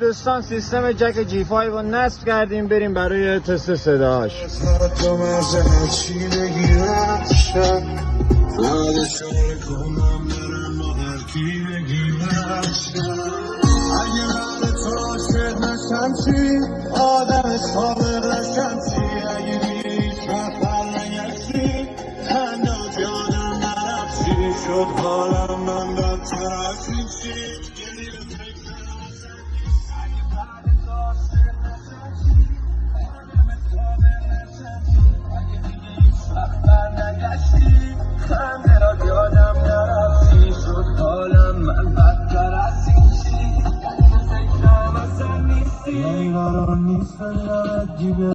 دوستان سیستم جک جی 5 رو نصب کردیم، بریم برای تست صداش. آدم سابق رشمسی اگه هیچ وقت برنگشتی هنو جانم نرفتی شد حالم من بدتر از هیچی گلی به فکر اگه بعد داشت نشمسی آدم سابق رشمسی اگه هیچ وقت برنگشتی خنده را یادم نرفتی شد حالم من بدتر از هیچی گلی به فکرم اصلا نیستی